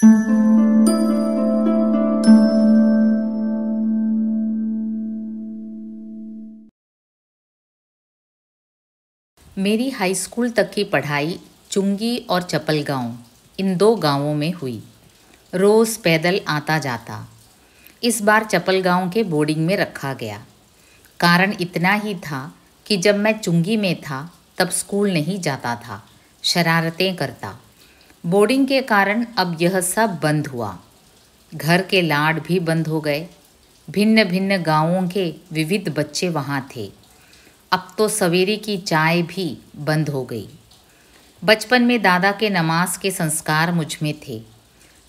मेरी high school तक की पढ़ाई चुंगी और चपलगांव इन दो गांवों में हुई। रोज़ पैदल आता जाता। इस बार चपलगांव के बोर्डिंग में रखा गया। कारण इतना ही था कि जब मैं चुंगी में था तब स्कूल नहीं जाता था, शरारतें करता। बोर्डिंग के कारण अब यह सब बंद हुआ। घर के लाड भी बंद हो गए। भिन्न भिन्न गांवों के विविध बच्चे वहाँ थे। अब तो सवेरे की चाय भी बंद हो गई। बचपन में दादा के नमाज के संस्कार मुझ में थे।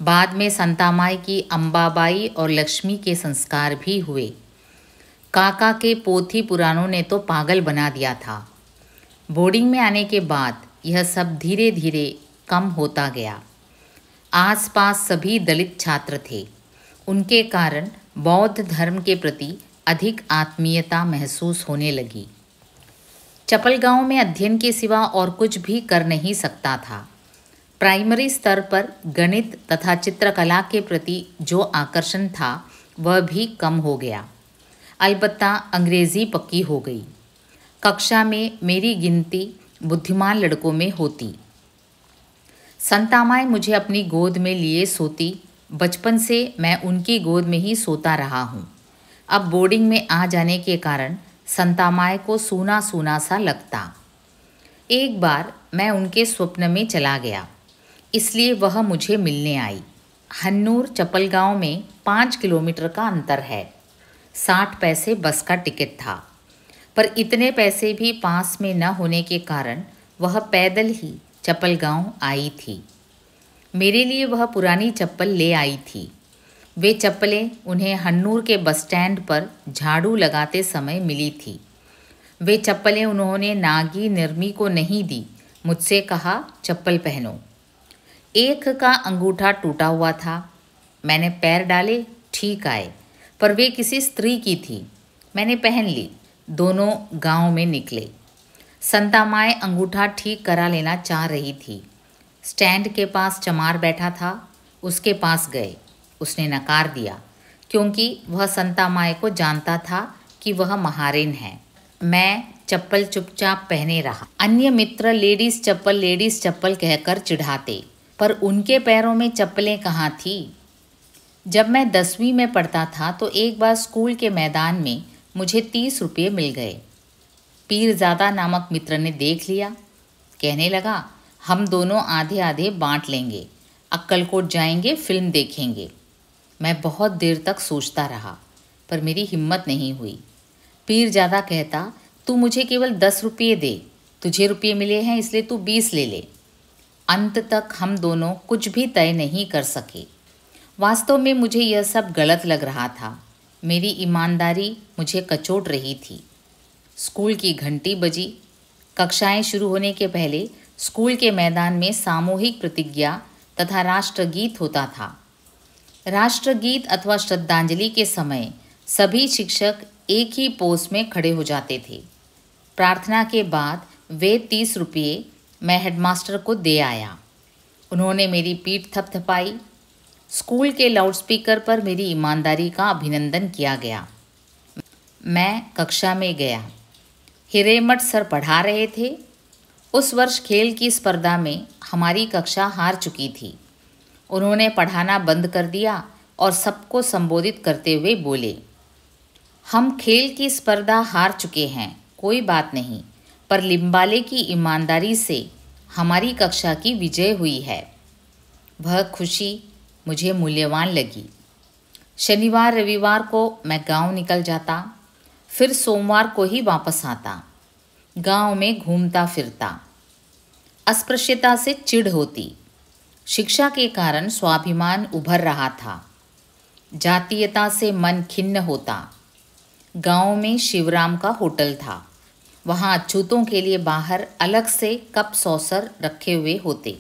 बाद में संतामाई की अम्बाबाई और लक्ष्मी के संस्कार भी हुए। काका के पोथी पुराणों ने तो पागल बना दिया था। बोर्डिंग में आने के बाद यह सब धीरे धीरे कम होता गया। आसपास सभी दलित छात्र थे। उनके कारण बौद्ध धर्म के प्रति अधिक आत्मीयता महसूस होने लगी। चपलगांव में अध्ययन के सिवा और कुछ भी कर नहीं सकता था। प्राइमरी स्तर पर गणित तथा चित्रकला के प्रति जो आकर्षण था वह भी कम हो गया। अलबत्ता अंग्रेज़ी पक्की हो गई। कक्षा में मेरी गिनती बुद्धिमान लड़कों में होती। संतामाई मुझे अपनी गोद में लिए सोती। बचपन से मैं उनकी गोद में ही सोता रहा हूँ। अब बोर्डिंग में आ जाने के कारण संतामाई को सूना सूना सा लगता। एक बार मैं उनके स्वप्न में चला गया, इसलिए वह मुझे मिलने आई। हन्नूर चपलगांव में 5 किलोमीटर का अंतर है। 60 पैसे बस का टिकट था, पर इतने पैसे भी पास में न होने के कारण वह पैदल ही चपलगांव आई थी। मेरे लिए वह पुरानी चप्पल ले आई थी। वे चप्पलें उन्हें हन्नूर के बस स्टैंड पर झाड़ू लगाते समय मिली थी। वे चप्पलें उन्होंने नागी निर्मी को नहीं दी। मुझसे कहा, चप्पल पहनो। एक का अंगूठा टूटा हुआ था। मैंने पैर डाले, ठीक आए, पर वे किसी स्त्री की थी। मैंने पहन ली। दोनों गांव में निकले। संतामाई अंगूठा ठीक करा लेना चाह रही थी। स्टैंड के पास चमार बैठा था। उसके पास गए। उसने नकार दिया, क्योंकि वह संतामाई को जानता था कि वह महारिन है। मैं चप्पल चुपचाप पहने रहा। अन्य मित्र लेडीज़ चप्पल कहकर चिढ़ाते, पर उनके पैरों में चप्पलें कहाँ थी। जब मैं 10वीं में पढ़ता था तो एक बार स्कूल के मैदान में मुझे 30 रुपये मिल गए। पीरजादा नामक मित्र ने देख लिया। कहने लगा, हम दोनों आधे आधे बांट लेंगे, अक्कलकोट जाएंगे, फिल्म देखेंगे। मैं बहुत देर तक सोचता रहा, पर मेरी हिम्मत नहीं हुई। पीरजादा कहता, तू मुझे केवल 10 रुपये दे, तुझे रुपये मिले हैं इसलिए तू 20 ले ले। अंत तक हम दोनों कुछ भी तय नहीं कर सके। वास्तव में मुझे यह सब गलत लग रहा था। मेरी ईमानदारी मुझे कचोट रही थी। स्कूल की घंटी बजी। कक्षाएं शुरू होने के पहले स्कूल के मैदान में सामूहिक प्रतिज्ञा तथा राष्ट्रगीत होता था। राष्ट्रगीत अथवा श्रद्धांजलि के समय सभी शिक्षक एक ही पोज में खड़े हो जाते थे। प्रार्थना के बाद वे 30 रुपये मैं हेडमास्टर को दे आया। उन्होंने मेरी पीठ थपथपाई। स्कूल के लाउडस्पीकर पर मेरी ईमानदारी का अभिनंदन किया गया। मैं कक्षा में गया। हिरेमठ सर पढ़ा रहे थे। उस वर्ष खेल की स्पर्धा में हमारी कक्षा हार चुकी थी। उन्होंने पढ़ाना बंद कर दिया और सबको संबोधित करते हुए बोले, हम खेल की स्पर्धा हार चुके हैं, कोई बात नहीं, पर लिम्बाले की ईमानदारी से हमारी कक्षा की विजय हुई है। वह खुशी मुझे मूल्यवान लगी। शनिवार रविवार को मैं गांव निकल जाता, फिर सोमवार को ही वापस आता। गांव में घूमता फिरता। अस्पृश्यता से चिढ़ होती। शिक्षा के कारण स्वाभिमान उभर रहा था। जातीयता से मन खिन्न होता। गांव में शिवराम का होटल था। वहाँ अछूतों के लिए बाहर अलग से कप सॉसर रखे हुए होते।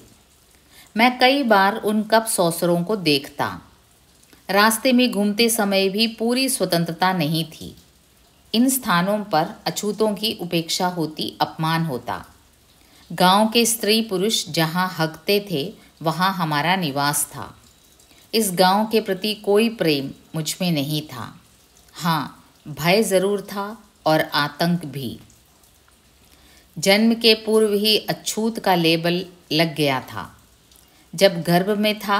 मैं कई बार उन कप सॉसरों को देखता। रास्ते में घूमते समय भी पूरी स्वतंत्रता नहीं थी। इन स्थानों पर अछूतों की उपेक्षा होती, अपमान होता। गांव के स्त्री पुरुष जहाँ हकते थे वहाँ हमारा निवास था। इस गांव के प्रति कोई प्रेम मुझ में नहीं था। हाँ, भय ज़रूर था और आतंक भी। जन्म के पूर्व ही अछूत का लेबल लग गया था। जब गर्भ में था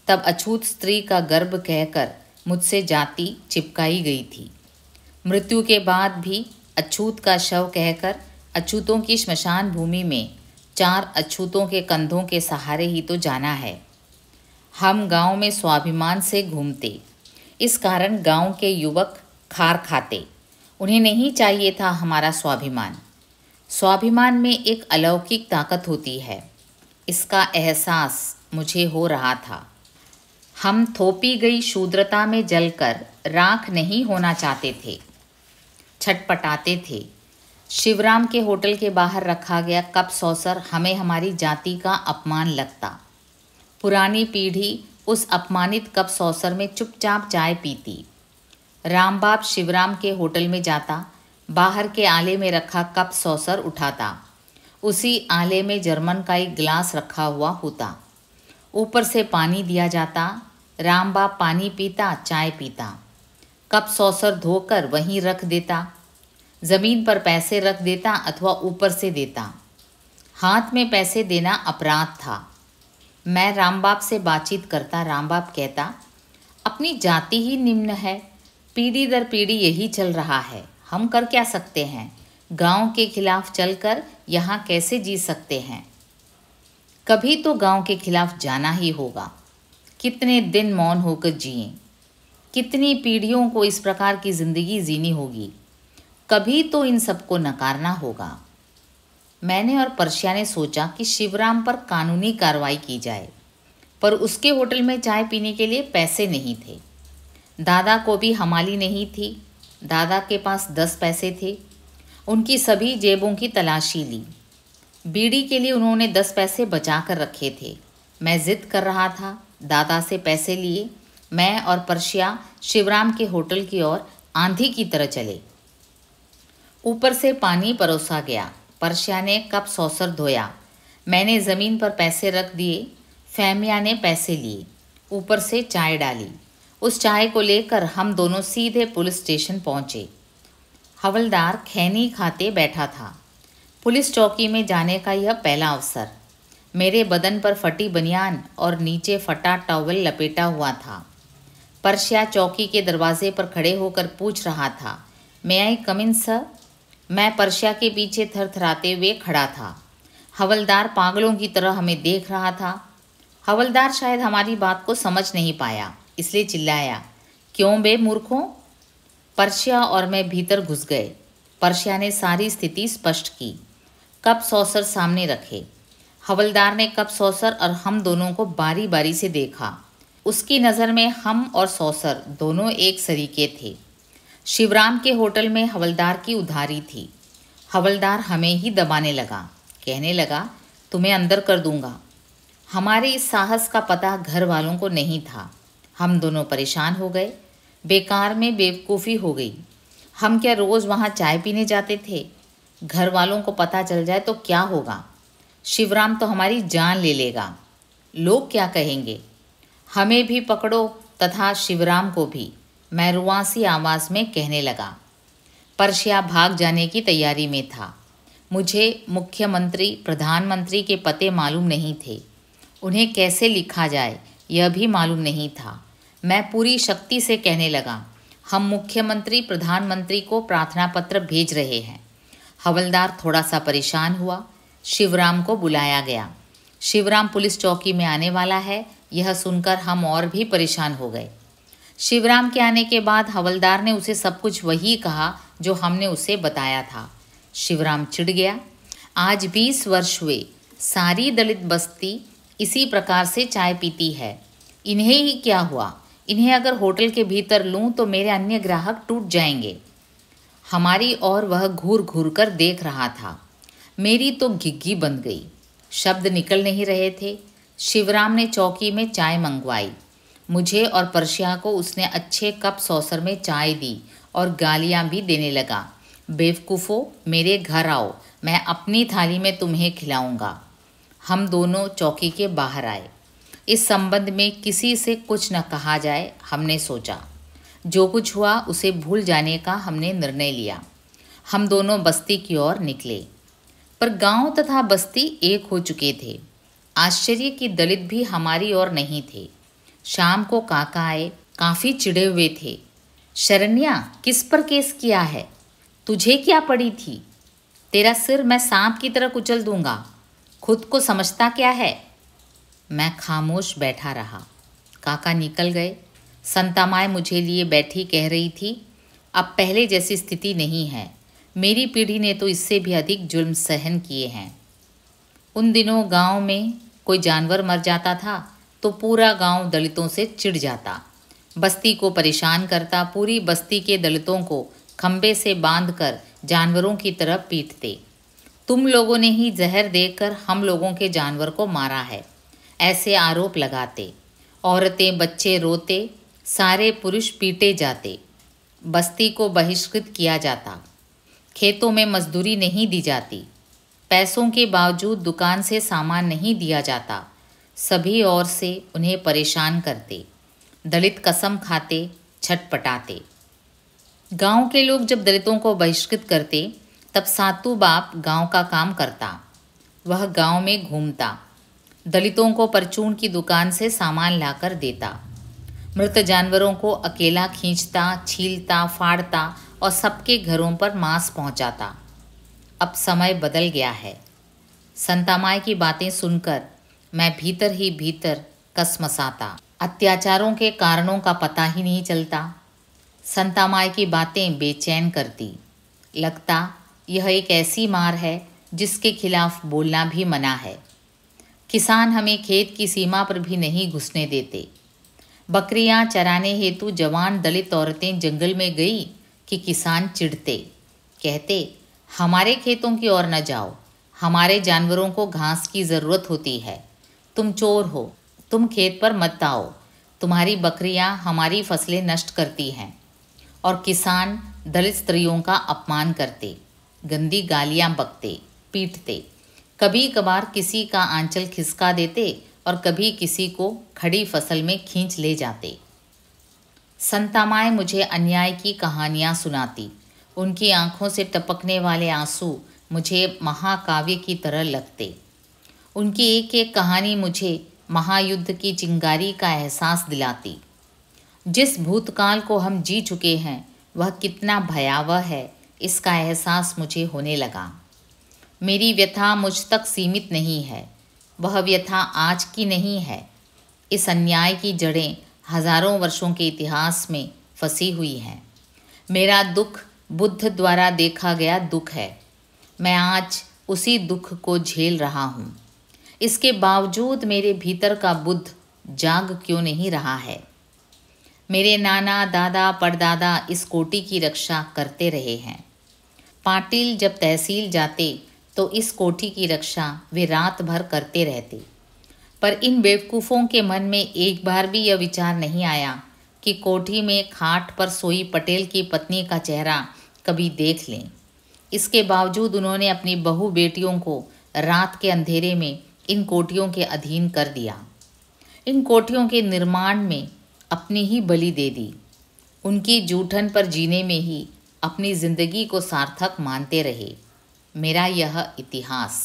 तब अछूत स्त्री का गर्भ कहकर मुझसे जाति चिपकाई गई थी। मृत्यु के बाद भी अछूत का शव कहकर अछूतों की श्मशान भूमि में 4 अछूतों के कंधों के सहारे ही तो जाना है। हम गांव में स्वाभिमान से घूमते, इस कारण गांव के युवक खार खाते। उन्हें नहीं चाहिए था हमारा स्वाभिमान। स्वाभिमान में एक अलौकिक ताकत होती है, इसका एहसास मुझे हो रहा था। हम थोपी गई शूद्रता में जलकर राख नहीं होना चाहते थे, छटपटाते थे। शिवराम के होटल के बाहर रखा गया कप सॉसर हमें हमारी जाति का अपमान लगता। पुरानी पीढ़ी उस अपमानित कप सॉसर में चुपचाप चाय पीती। रामबाप शिवराम के होटल में जाता, बाहर के आले में रखा कप सॉसर उठाता। उसी आले में जर्मन का एक गिलास रखा हुआ होता, ऊपर से पानी दिया जाता। रामबाप पानी पीता, चाय पीता। कप सॉसर धोकर वहीं रख देता, ज़मीन पर पैसे रख देता अथवा ऊपर से देता। हाथ में पैसे देना अपराध था। मैं रामबाप से बातचीत करता। रामबाप कहता, अपनी जाति ही निम्न है, पीढ़ी दर पीढ़ी यही चल रहा है, हम कर क्या सकते हैं? गांव के खिलाफ चलकर यहाँ कैसे जी सकते हैं? कभी तो गांव के खिलाफ जाना ही होगा। कितने दिन मौन होकर जिएं, कितनी पीढ़ियों को इस प्रकार की जिंदगी जीनी होगी। कभी तो इन सबको नकारना होगा। मैंने और पर्शिया ने सोचा कि शिवराम पर कानूनी कार्रवाई की जाए, पर उसके होटल में चाय पीने के लिए पैसे नहीं थे। दादा को भी हमाली नहीं थी। दादा के पास 10 पैसे थे। उनकी सभी जेबों की तलाशी ली। बीड़ी के लिए उन्होंने 10 पैसे बचा कर रखे थे। मैं जिद कर रहा था, दादा से पैसे लिए मैं और पर्शिया शिवराम के होटल की ओर आंधी की तरह चले। ऊपर से पानी परोसा गया। पर्शिया ने कप सॉसर धोया, मैंने ज़मीन पर पैसे रख दिए। फैमिया ने पैसे लिए, ऊपर से चाय डाली। उस चाय को लेकर हम दोनों सीधे पुलिस स्टेशन पहुँचे। हवलदार खैनी खाते बैठा था। पुलिस चौकी में जाने का यह पहला अवसर। मेरे बदन पर फटी बनियान और नीचे फटा टॉवल लपेटा हुआ था। पर्शिया चौकी के दरवाजे पर खड़े होकर पूछ रहा था, मे आई कम इन सर? मैं पर्शिया के पीछे थरथराते हुए खड़ा था। हवलदार पागलों की तरह हमें देख रहा था। हवलदार शायद हमारी बात को समझ नहीं पाया, इसलिए चिल्लाया, क्यों बे मूर्खों? पर्शिया और मैं भीतर घुस गए। पर्शिया ने सारी स्थिति स्पष्ट की। कप सॉसर सामने रखे। हवलदार ने कप सॉसर और हम दोनों को बारी बारी से देखा। उसकी नज़र में हम और सॉसर दोनों एक सरीके थे। शिवराम के होटल में हवलदार की उधारी थी। हवलदार हमें ही दबाने लगा, कहने लगा, तुम्हें अंदर कर दूंगा। हमारे इस साहस का पता घर वालों को नहीं था। हम दोनों परेशान हो गए। बेकार में बेवकूफ़ी हो गई। हम क्या रोज़ वहाँ चाय पीने जाते थे? घर वालों को पता चल जाए तो क्या होगा? शिवराम तो हमारी जान ले लेगा। लोग क्या कहेंगे? हमें भी पकड़ो तथा शिवराम को भी, मैं रुआसी आवाज़ में कहने लगा। पर्शिया भाग जाने की तैयारी में था। मुझे मुख्यमंत्री प्रधानमंत्री के पते मालूम नहीं थे। उन्हें कैसे लिखा जाए यह भी मालूम नहीं था। मैं पूरी शक्ति से कहने लगा, हम मुख्यमंत्री प्रधानमंत्री को प्रार्थना पत्र भेज रहे हैं। हवलदार थोड़ा सा परेशान हुआ। शिवराम को बुलाया गया। शिवराम पुलिस चौकी में आने वाला है, यह सुनकर हम और भी परेशान हो गए। शिवराम के आने के बाद हवलदार ने उसे सब कुछ वही कहा जो हमने उसे बताया था। शिवराम चिढ़ गया। आज 20 वर्ष हुए, सारी दलित बस्ती इसी प्रकार से चाय पीती है। इन्हें ही क्या हुआ? इन्हें अगर होटल के भीतर लूं तो मेरे अन्य ग्राहक टूट जाएंगे। हमारी ओर वह घूर घूर कर देख रहा था। मेरी तो घिग्गी बंद गई, शब्द निकल नहीं रहे थे। शिवराम ने चौकी में चाय मंगवाई। मुझे और पर्शिया को उसने अच्छे कप सॉसर में चाय दी और गालियां भी देने लगा। बेवकूफ़ो, मेरे घर आओ, मैं अपनी थाली में तुम्हें खिलाऊंगा। हम दोनों चौकी के बाहर आए। इस संबंध में किसी से कुछ न कहा जाए, हमने सोचा। जो कुछ हुआ उसे भूल जाने का हमने निर्णय लिया। हम दोनों बस्ती की ओर निकले, पर गांव तथा बस्ती एक हो चुके थे। आश्चर्य कि दलित भी हमारी ओर नहीं थे। शाम को काका आए, काफ़ी चिढ़े हुए थे। शरण्या, किस पर केस किया है? तुझे क्या पड़ी थी? तेरा सिर मैं सांप की तरह कुचल दूंगा। खुद को समझता क्या है? मैं खामोश बैठा रहा। काका निकल गए। संतामाई मुझे लिए बैठी कह रही थी, अब पहले जैसी स्थिति नहीं है। मेरी पीढ़ी ने तो इससे भी अधिक जुल्म सहन किए हैं। उन दिनों गांव में कोई जानवर मर जाता था तो पूरा गांव दलितों से चिढ़ जाता, बस्ती को परेशान करता। पूरी बस्ती के दलितों को खंबे से बांधकर जानवरों की तरह पीटते। तुम लोगों ने ही जहर देकर हम लोगों के जानवर को मारा है, ऐसे आरोप लगाते। औरतें बच्चे रोते, सारे पुरुष पीटे जाते। बस्ती को बहिष्कृत किया जाता। खेतों में मजदूरी नहीं दी जाती। पैसों के बावजूद दुकान से सामान नहीं दिया जाता। सभी ओर से उन्हें परेशान करते। दलित कसम खाते, छटपटाते। गांव के लोग जब दलितों को बहिष्कृत करते तब सातू बाप गांव का काम करता। वह गांव में घूमता, दलितों को परचून की दुकान से सामान लाकर देता। मृत जानवरों को अकेला खींचता, छीलता, फाड़ता और सबके घरों पर मांस पहुंचाता। अब समय बदल गया है। संतामाई की बातें सुनकर मैं भीतर ही भीतर कसमसाता। अत्याचारों के कारणों का पता ही नहीं चलता। संतामाई की बातें बेचैन करती। लगता यह एक ऐसी मार है जिसके खिलाफ बोलना भी मना है। किसान हमें खेत की सीमा पर भी नहीं घुसने देते। बकरियां चराने हेतु जवान दलित औरतें जंगल में गई कि किसान चिढ़ते, कहते हमारे खेतों की ओर न जाओ, हमारे जानवरों को घास की ज़रूरत होती है। तुम चोर हो, तुम खेत पर मत आओ, तुम्हारी बकरियां हमारी फसलें नष्ट करती हैं। और किसान दलित स्त्रियों का अपमान करते, गंदी गालियां बकते, पीटते। कभी कभार किसी का आंचल खिसका देते और कभी किसी को खड़ी फसल में खींच ले जाते। संतामाई मुझे अन्याय की कहानियाँ सुनाती। उनकी आंखों से टपकने वाले आंसू मुझे महाकाव्य की तरह लगते। उनकी एक एक कहानी मुझे महायुद्ध की चिंगारी का एहसास दिलाती। जिस भूतकाल को हम जी चुके हैं वह कितना भयावह है, इसका एहसास मुझे होने लगा। मेरी व्यथा मुझ तक सीमित नहीं है, वह व्यथा आज की नहीं है। इस अन्याय की जड़ें हजारों वर्षों के इतिहास में फंसी हुई हैं। मेरा दुख बुद्ध द्वारा देखा गया दुख है। मैं आज उसी दुख को झेल रहा हूँ। इसके बावजूद मेरे भीतर का बुद्ध जाग क्यों नहीं रहा है? मेरे नाना दादा परदादा इस कोटि की रक्षा करते रहे हैं। पाटिल जब तहसील जाते तो इस कोठी की रक्षा वे रात भर करते रहते। पर इन बेवकूफ़ों के मन में एक बार भी यह विचार नहीं आया कि कोठी में खाट पर सोई पटेल की पत्नी का चेहरा कभी देख लें। इसके बावजूद उन्होंने अपनी बहू बेटियों को रात के अंधेरे में इन कोठियों के अधीन कर दिया। इन कोठियों के निर्माण में अपनी ही बलि दे दी। उनकी जूठन पर जीने में ही अपनी जिंदगी को सार्थक मानते रहे। मेरा यह इतिहास।